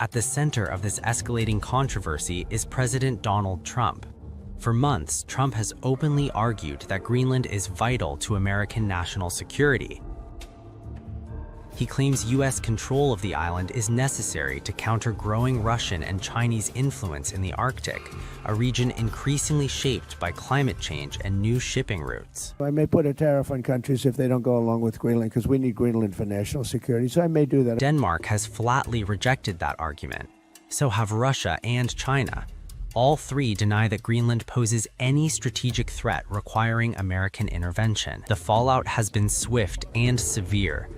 At the center of this escalating controversy is President Donald Trump. For months, Trump has openly argued that Greenland is vital to American national security. He claims U.S. control of the island is necessary to counter growing Russian and Chinese influence in the Arctic, a region increasingly shaped by climate change and new shipping routes. I may put a tariff on countries if they don't go along with Greenland, because we need Greenland for national security, so I may do that. Denmark has flatly rejected that argument. So have Russia and China. All three deny that Greenland poses any strategic threat requiring American intervention. The fallout has been swift and severe.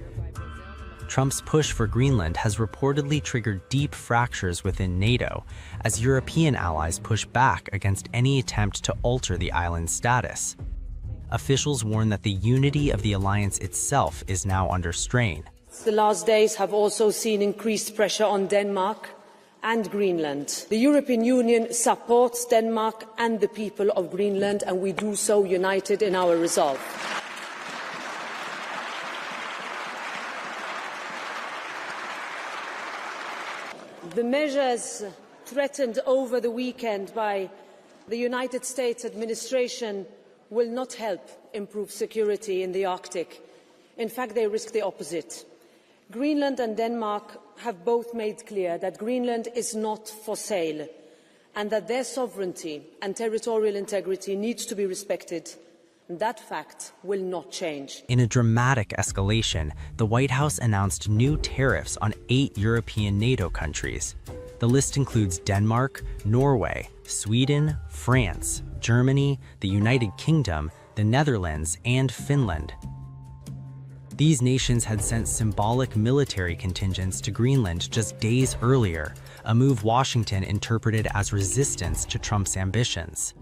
Trump's push for Greenland has reportedly triggered deep fractures within NATO, as European allies push back against any attempt to alter the island's status. Officials warn that the unity of the alliance itself is now under strain. The last days have also seen increased pressure on Denmark and Greenland. The European Union supports Denmark and the people of Greenland, and we do so united in our resolve. The measures threatened over the weekend by the United States administration will not help improve security in the Arctic. In fact, they risk the opposite. Greenland and Denmark have both made clear that Greenland is not for sale and that their sovereignty and territorial integrity needs to be respected. That fact will not change. In a dramatic escalation, the White House announced new tariffs on 8 European NATO countries. The list includes Denmark, Norway, Sweden, France, Germany, the United Kingdom, the Netherlands, and Finland. These nations had sent symbolic military contingents to Greenland just days earlier, a move Washington interpreted as resistance to Trump's ambitions.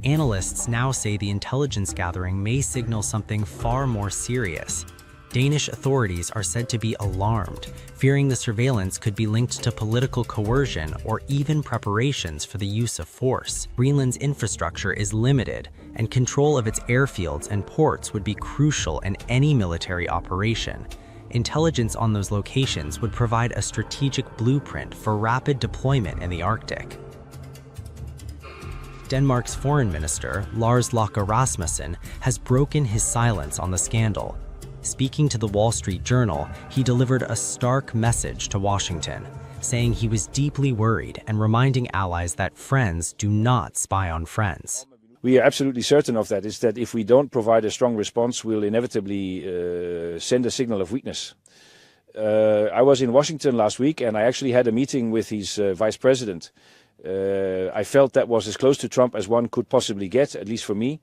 Analysts now say the intelligence gathering may signal something far more serious. Danish authorities are said to be alarmed, fearing the surveillance could be linked to political coercion or even preparations for the use of force. Greenland's infrastructure is limited, and control of its airfields and ports would be crucial in any military operation. Intelligence on those locations would provide a strategic blueprint for rapid deployment in the Arctic. Denmark's foreign minister, Lars Løkke Rasmussen, has broken his silence on the scandal. Speaking to the Wall Street Journal, he delivered a stark message to Washington, saying he was deeply worried and reminding allies that friends do not spy on friends. We are absolutely certain of that, is that if we don't provide a strong response, we'll inevitably send a signal of weakness. I was in Washington last week, and I actually had a meeting with his vice president. I felt that was as close to Trump as one could possibly get, at least for me.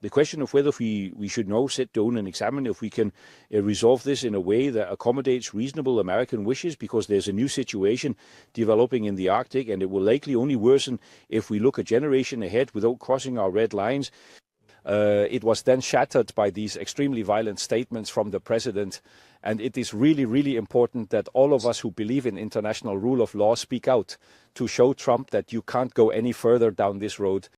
The question of whether we should now sit down and examine if we can resolve this in a way that accommodates reasonable American wishes, because there's a new situation developing in the Arctic, and it will likely only worsen if we look a generation ahead without crossing our red lines. It was then shattered by these extremely violent statements from the president. And it is really, really important that all of us who believe in international rule of law speak out to show Trump that you can't go any further down this road.